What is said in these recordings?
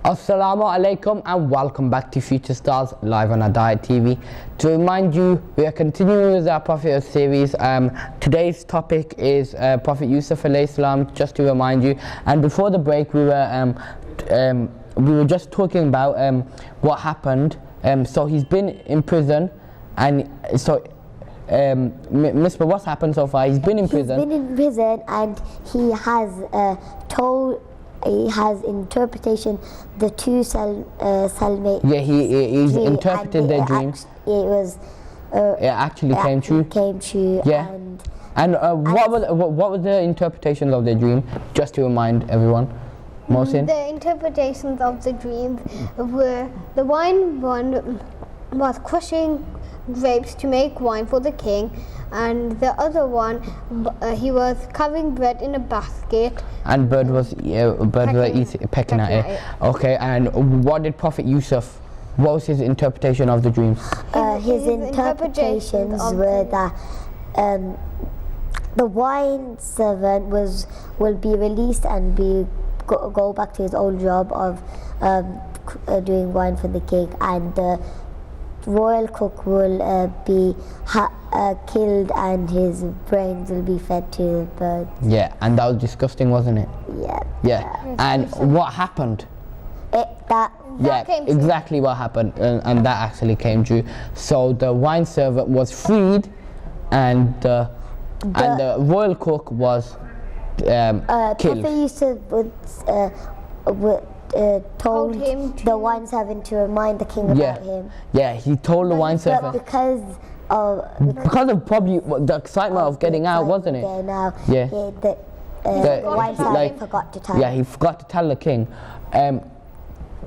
Assalamu alaikum and welcome back to Future Stars live on Hidayat TV. To remind you, we are continuing with our Prophet series. Today's topic is Prophet Yusuf alayhi salam, just to remind you. And before the break, we were just talking about what happened. So he's been in prison, and so Misbah, what's happened so far? He's been in prison. He's been in prison, and he has interpretation the two cellmates. Yeah, he's interpreted their dream. It actually came true. Yeah. And what was the interpretations of their dream? Just to remind everyone. Mohsin? The interpretations of the dreams were the one was crushing grapes to make wine for the king, and the other one he was carrying bread in a basket, and birds were pecking at it. Okay, and what did Prophet Yusuf, what was his interpretation of the dreams? His interpretations were that the wine servant will be released and go back to his old job of doing wine for the king, and the royal cook will be killed and his brains will be fed to the birds. Yeah, and that was disgusting, wasn't it? Yeah. And what happened? Exactly what happened, and that actually came true. So the wine servant was freed, and the royal cook was killed. Prophet Yusuf told the wine servant to remind the king about him. Yeah, he told the wine servant. Because of probably the excitement of getting out, wasn't it? The wine servant forgot to tell him. Yeah, he forgot to tell the king. And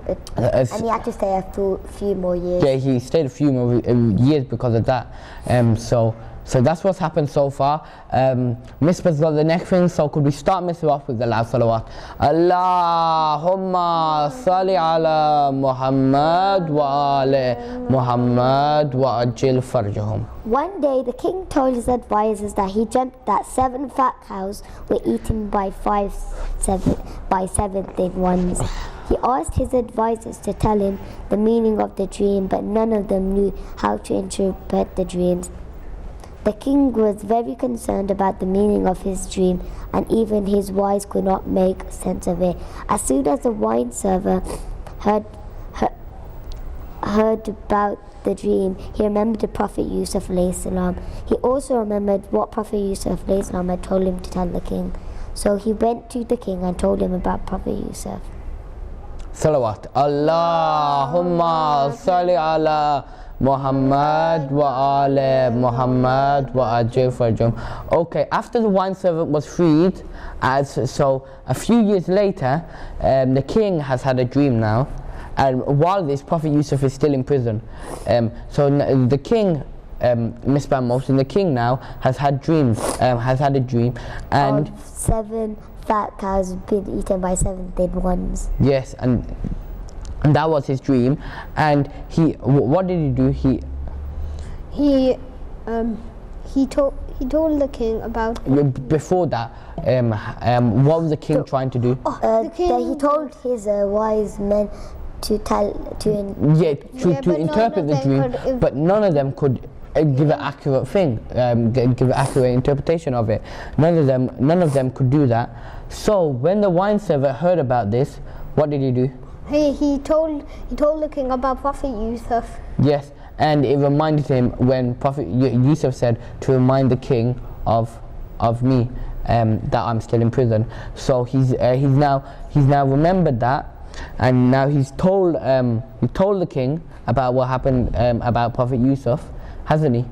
he had to stay a few more years. Yeah, he stayed a few more years because of that. So that's what's happened so far. Misbah's got the next thing, so could we start Misbah off with the loud salawat? Allahumma salli ala Muhammad wa ala Muhammad wa ajil farjahum. One day the king told his advisors that he dreamt that 7 fat cows were eaten by 7 thin ones. He asked his advisors to tell him the meaning of the dream, but none of them knew how to interpret the dreams. The king was very concerned about the meaning of his dream, and even his wives could not make sense of it. As soon as the wine server heard about the dream, he remembered the Prophet Yusuf alayhi salam. He also remembered what Prophet Yusuf alayhi salam had told him to tell the king. So he went to the king and told him about Prophet Yusuf. Salawat. Allahumma salli ala Muhammad wa ala Muhammad wa ajil farjahum. Okay, after the wine servant was freed, so a few years later, the king has had a dream now, and while this, Prophet Yusuf is still in prison. So the king, Misbah Mohsin, the king now has had a dream, and 7 fat cows been eaten by 7 thin ones. Yes, and that was his dream. And what did he do? He told the king about. Before that, what was the king trying to do? He told his wise men to interpret the dream, but none of them could give an accurate thing, give an accurate interpretation of it. None of them could do that. So when the wine server heard about this, what did he do? He told the king about Prophet Yusuf. Yes, and it reminded him when Prophet Yusuf said to remind the king of me, that I'm still in prison. So he's now remembered that, and now he told the king about what happened about Prophet Yusuf, hasn't he?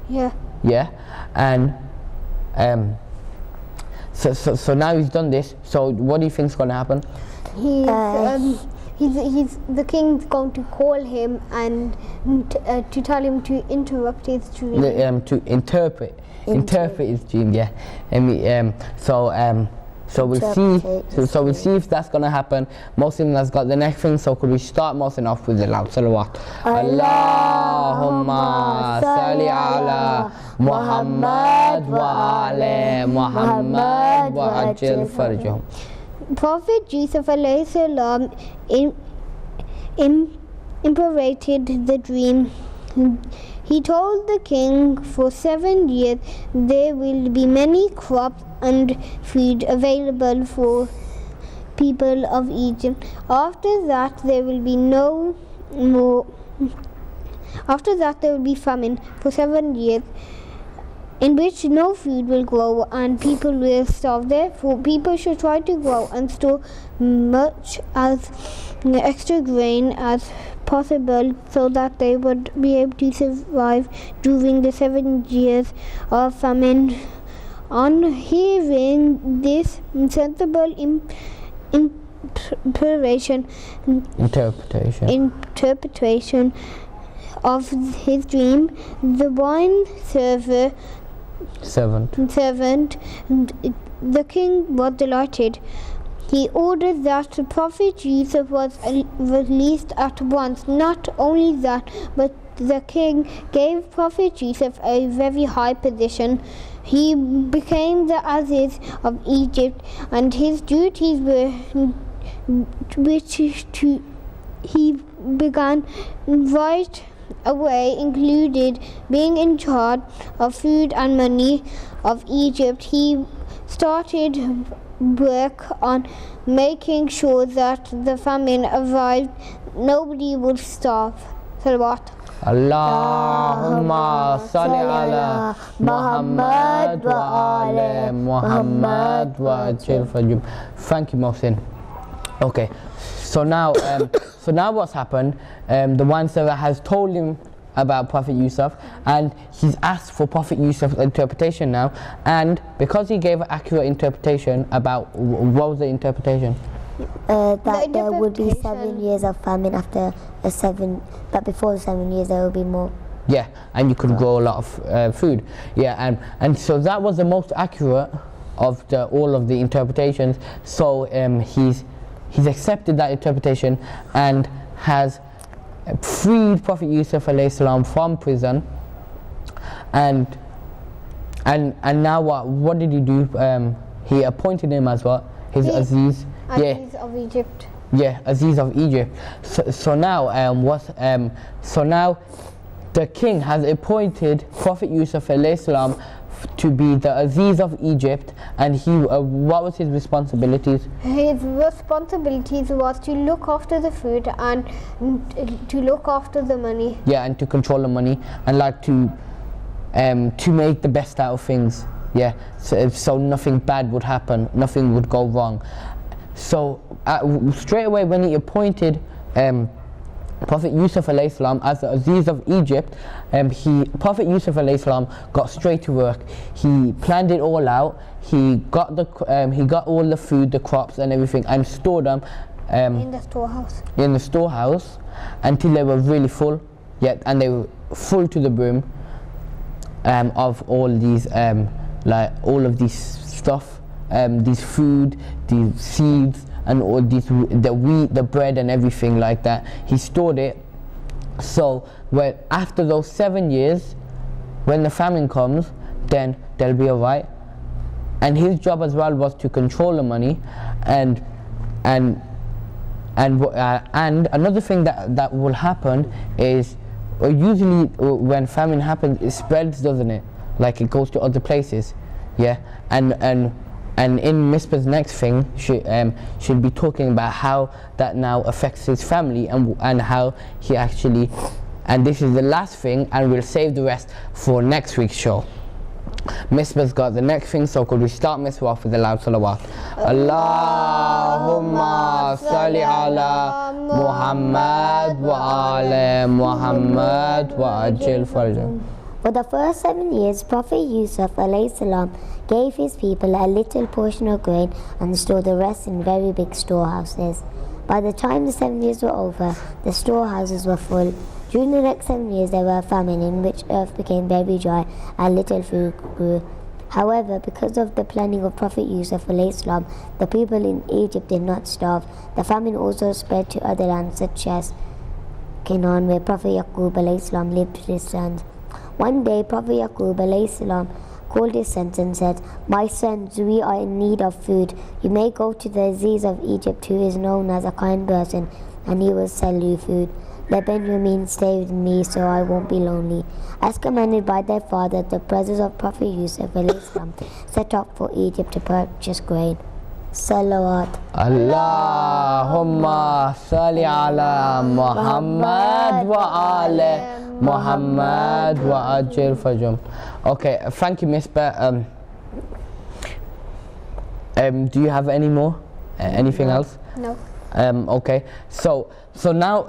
Yeah. Yeah, and so now he's done this. So what do you think's going to happen? The king's going to call him and to tell him to interrupt his dream. To interpret his dream. Yeah. So we'll see if that's gonna happen. Mohsin has got the next thing. So could we start Mohsin off with the loud salawat? Allahumma salli ala Muhammad wa ala Muhammad wa ajil farjahum. Prophet Yusuf alayhi salam imperated the dream. He told the king, for 7 years there will be many crops and food available for people of Egypt. After that there will be no more. After that there will be famine for 7 years, in which no food will grow and people will starve. Therefore, people should try to grow and store much as extra grain as possible so that they would be able to survive during the 7 years of famine. On hearing this sensible interpretation of his dream, the wine servant, the king was delighted. He ordered that the Prophet Yusuf was released at once. Not only that, but the king gave Prophet Yusuf a very high position. He became the Aziz of Egypt, and his duties were he began right away included being in charge of food and money of Egypt. He started work on making sure that the famine arrived, nobody would starve. Salawat. Allahumma salli ala Muhammad wa ala Muhammad wa ajil fajr. Thank you, Mohsin. Okay, so now what's happened? The wine server has told him about Prophet Yusuf, and he's asked for Prophet Yusuf's interpretation now. And because he gave an accurate interpretation about what was the interpretation? That there would be 7 years of famine after but before the 7 years there will be more. Yeah, and you could grow a lot of food. Yeah, and so that was the most accurate of all of the interpretations. So he's accepted that interpretation and has freed Prophet Yusuf alayhi salam from prison. And now what did he do? He appointed him as what? His Aziz. Aziz of Egypt. Yeah, Aziz of Egypt. So now the king has appointed Prophet Yusuf alayhi salam to be the Aziz of Egypt, and what was his responsibilities? His responsibilities was to look after the food and to look after the money. Yeah, and to control the money, and like to make the best out of things. Yeah, so nothing bad would happen, nothing would go wrong. So straight away when he appointed Prophet Yusuf alayhi salam as the Aziz of Egypt, Prophet Yusuf alayhi salam got straight to work. He planned it all out. He got all the food, the crops and everything, and stored them in the storehouse. In the storehouse until they were really full. Yeah, and they were full to the brim of all these like all of these stuff, these food, these seeds, and all these, the wheat, the bread and everything like that. He stored it. So after those 7 years, when the famine comes, then they'll be alright. And his job as well was to control the money, and another thing that will happen is usually when famine happens, it spreads, doesn't it? Like it goes to other places. Yeah, and in Misbah's next thing, she'll be talking about how that now affects his family and how he actually, and this is the last thing, and we'll save the rest for next week's show. Misbah's got the next thing, so could we start Misbah off with a loud salawat? Allahumma salli ala Muhammad wa ala Muhammad wa ajil farjah. For the first 7 years, Prophet Yusuf alayhi salam gave his people a little portion of grain and stored the rest in very big storehouses. By the time the 7 years were over, the storehouses were full. During the next 7 years there were famine in which earth became very dry and little food grew. However, because of the planning of Prophet Yusuf alayhi salam, the people in Egypt did not starve. The famine also spread to other lands such as Canaan, where Prophet Yaqub alayhi salam lived with his sons. One day, Prophet Yaqub alayhi salam called his sons and said, "My sons, we are in need of food. You may go to the Aziz of Egypt, who is known as a kind person, and he will sell you food. Let Benjamin stay with me so I won't be lonely." As commanded by their father, the brothers of Prophet Yusuf set off for Egypt to purchase grain. Salawat. Allahumma salli ala Muhammad wa ala Muhammad wa ajil fajum. Okay, thank you, Miss Bear. Do you have any more? Anything else? No. Okay. So now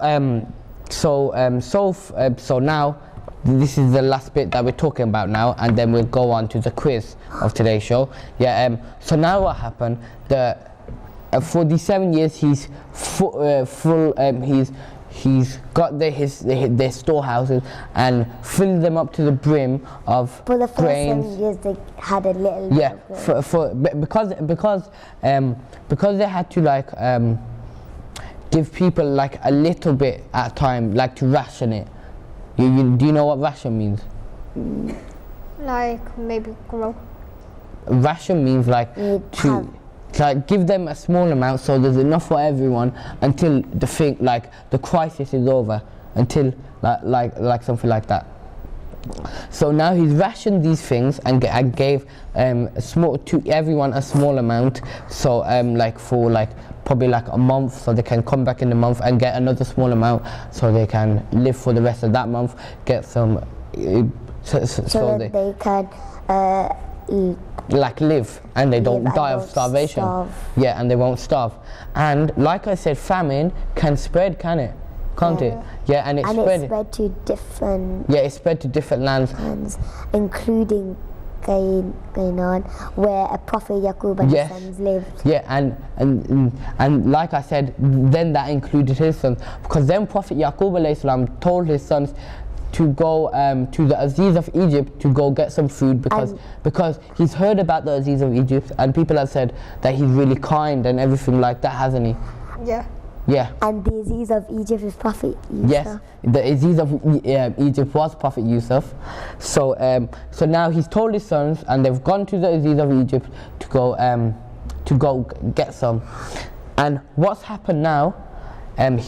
now this is the last bit that we're talking about now, and then we'll go on to the quiz of today's show. Yeah. So now what happened? For these 7 years, he's he's got their storehouses and filled them up to the brim of For the first grains. 7 years, they had a little bit Yeah, of grain. because they had to like give people like a little bit at a time, like to ration it. Do you know what ration means? Like maybe grow. Ration means like You to have- like give them a small amount so there's enough for everyone until the crisis is over, until like something like that. So now he's rationed these things and gave to everyone a small amount. So like for like probably like a month, so they can come back in the month and get another small amount, so they can live for the rest of that month, get some so that they can like live and they don't live and die of don't starvation. starve. Yeah, and they won't starve. And like I said, famine can spread, can it? Can't it? Yeah, and it and spread. it spread to different Yeah, it spread to different lands. lands, including Canaan, where a Prophet Yaqub and Yes. his sons lived. Yeah, and like I said, then that included his sons, because then Prophet Yaqub alayhi salam told his sons to go to the Aziz of Egypt to go get some food, because he's heard about the Aziz of Egypt and people have said that he's really kind and everything like that, hasn't he? Yeah. Yeah. And the Aziz of Egypt is Prophet Yusuf. Yes, the Aziz of Egypt was Prophet Yusuf. So now he's told his sons, and they've gone to the Aziz of Egypt to go get some. And what's happened now? They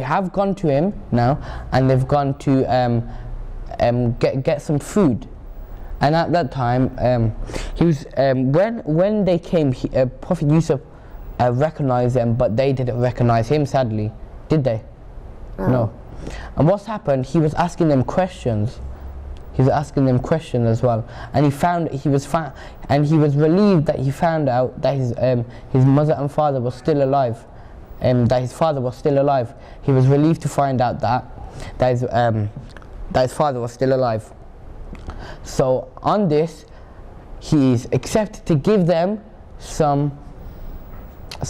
have gone to him now, and they've gone to get some food. And at that time, he was when they came, Prophet Yusuf recognized them, but they didn't recognize him. Sadly, did they? No. And what's happened? He was asking them questions. He was asking them questions as well, and he was relieved that he found out that his mother and father were still alive, that his father was still alive. He was relieved to find out that his father was still alive. So on this, he's accepted to give them some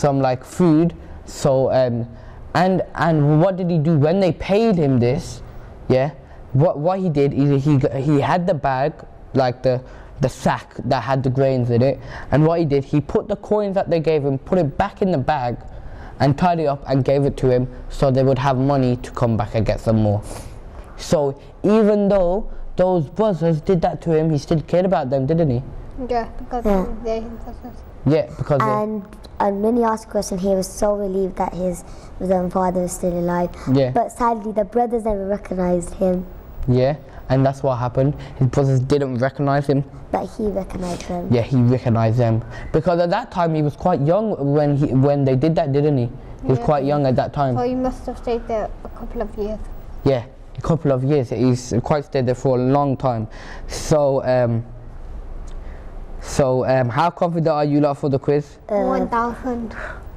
like food. So and what did he do when they paid him this? Yeah, what he did is he had the bag, like the sack that had the grains in it, and what he did, he put the coins that they gave him, put it back in the bag, and tied it up and gave it to him, so they would have money to come back and get some more. So even though those brothers did that to him, he still cared about them, didn't he? Yeah, because they're his brothers. Yeah, because And when he asked a question, he was so relieved that his mother and father was still alive. Yeah. But sadly, the brothers never recognized him, yeah, and that's what happened. His brothers didn't recognize him. but he recognized them. Yeah, he recognized them, because at that time he was quite young when they did that, didn't he? He was Yeah. quite young at that time. So he must have stayed there a couple of years. Yeah, a couple of years. He's quite stayed there for a long time. So how confident are you lot for the quiz? 1,000.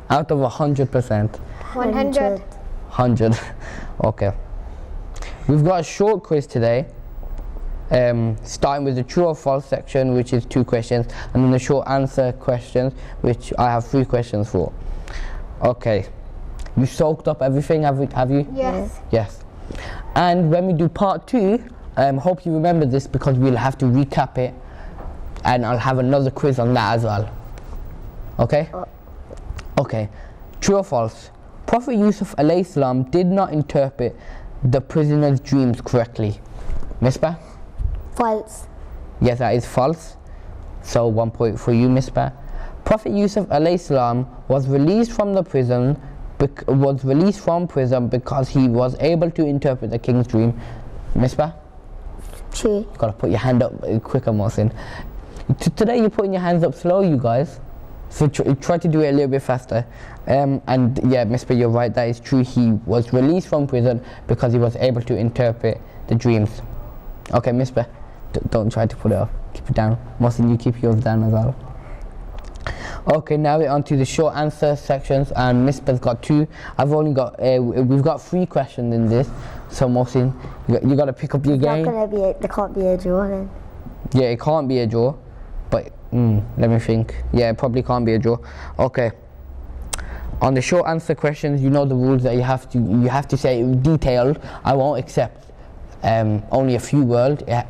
Out of 100%. 100. 100. Okay. We've got a short quiz today. Starting with the true or false section, which is 2 questions, and then the short answer questions, which I have 3 questions for. Okay. You soaked up everything, have you? Yes. Yes. And when we do part 2, hope you remember this, because we'll have to recap it, and I'll have another quiz on that as well. Okay? Okay. True or false? Prophet Yusuf alayhi salam did not interpret the prisoner's dreams correctly. Misbah? False. Yes, that is false. So 1 point for you, Misbah. Prophet Yusuf alayhi salam was released from prison because he was able to interpret the king's dream. Misbah? True. You gotta put your hand up quicker, Mohsin. Today you're putting your hands up slow, you guys. So try to do it a little bit faster. And yeah, Misbah, you're right, that is true. He was released from prison because he was able to interpret the dreams. Okay, Misbah, don't try to put it up. Keep it down. Mohsin, you keep yours down as well. Okay, now we're on to the short answer sections, and Misbah's got 2. I've only got, we've got 3 questions in this. So Mohsin, you got to pick up your game. There can't be a draw then. Yeah, it can't be a draw, but let me think. Yeah, it probably can't be a draw. Okay. On the short answer questions, you know the rules that you have to say detailed. I won't accept only a few words. It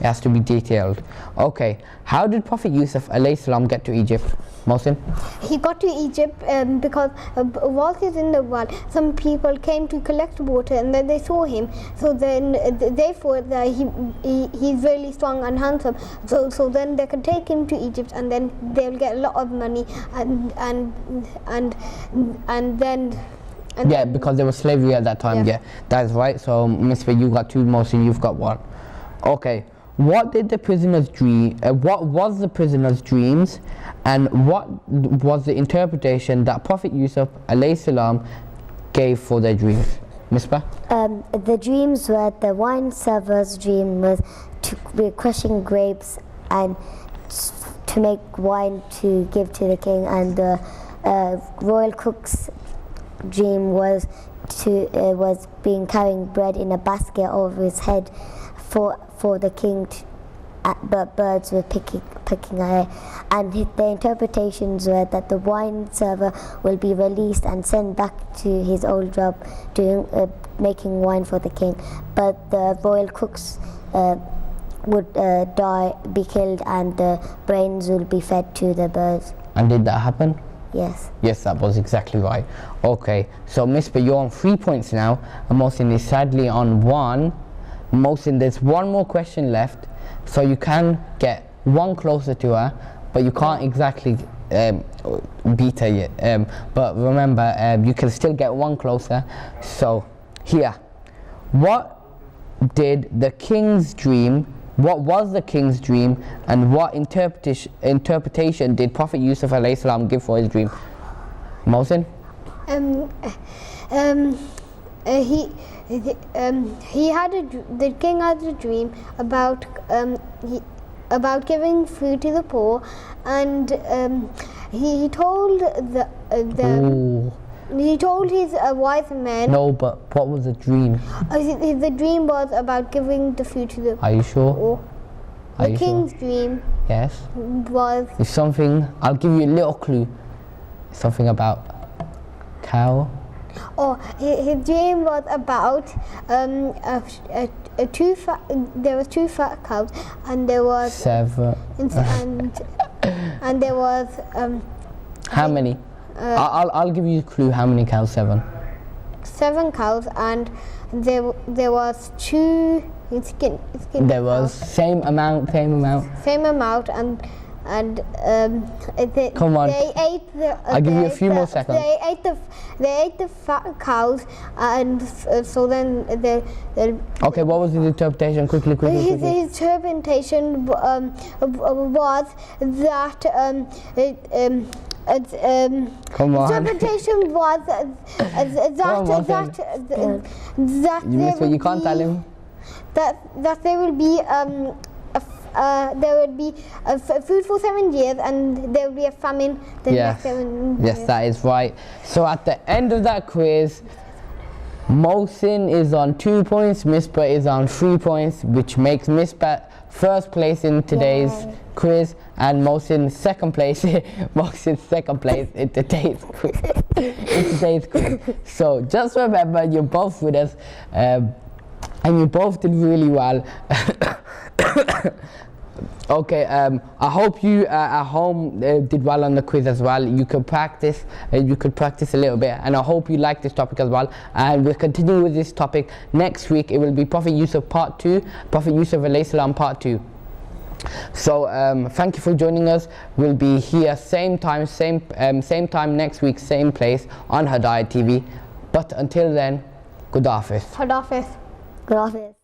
has to be detailed. Okay. How did Prophet Yusuf alayhi salam get to Egypt? Mohsin? He got to Egypt because while he's in the well, some people came to collect water, and then they saw him. So then they thought that he's really strong and handsome. So then they could take him to Egypt, and then they'll get a lot of money, and then. Yeah, because there was slavery at that time. Yeah, that's right. So Misbah, you got 2, Mohsin, you've got 1. Okay. What did the prisoner's dream? What was the prisoner's dreams, and what was the interpretation that Prophet Yusuf alayhi salam gave for their dreams? Misbah? The dreams were, the wine server's dream was to be crushing grapes and to make wine to give to the king, and the royal cook's dream was being carrying bread in a basket over his head for the king, but birds were picking at it. And the interpretations were that the wine server will be released and sent back to his old job doing making wine for the king, but the royal cooks would be killed, and the brains will be fed to the birds. And did that happen? Yes. Yes, that was exactly right. Okay, so Misbah, you're on 3 points now, and Mohsin is sadly on 1. Mohsin, there's 1 more question left, so you can get 1 closer to her, but you can't exactly beat her yet. But remember, you can still get 1 closer. So here, what was the king's dream, and what interpretation did Prophet Yusuf alayhi salam give for his dream? Mohsin? The king had a dream about giving food to the poor, and he told he told his wise men. No, but what was the dream? The dream was about giving the food to the poor. Are you sure? The king's dream. Yes. Was. It's something. I'll give you a little clue. Something about cow. Oh, his dream was about there was 2 fat cows, and there was 7. and there was how many? I'll give you a clue. How many cows? 7. 7 cows, and there was 2 skin. There was same amount, and come on. They ate the. I'll give you a few more seconds. They ate the fat cows, and so then they. Okay, what was his interpretation? Quickly. His interpretation was that come on. interpretation was you can't tell him. That there will be food for 7 years, and there will be a famine the next 7 years. Yes, that is right. So at the end of that quiz, Mohsin is on 2 points, Misbah is on 3 points, which makes Misbah first place in today's quiz, and Mohsin second place. Mohsin second place in today's quiz. So just remember, you're both with us, and you both did really well. Okay, I hope you at home did well on the quiz as well. You could practice a little bit, and I hope you like this topic as well. And we'll continue with this topic next week. It will be Prophet Yusuf part 2, Prophet Yusuf alayhi salam part 2. So thank you for joining us. We'll be here same time next week, same place on Hidayat TV. But until then, Good Hafiz. Hidayat. Good office.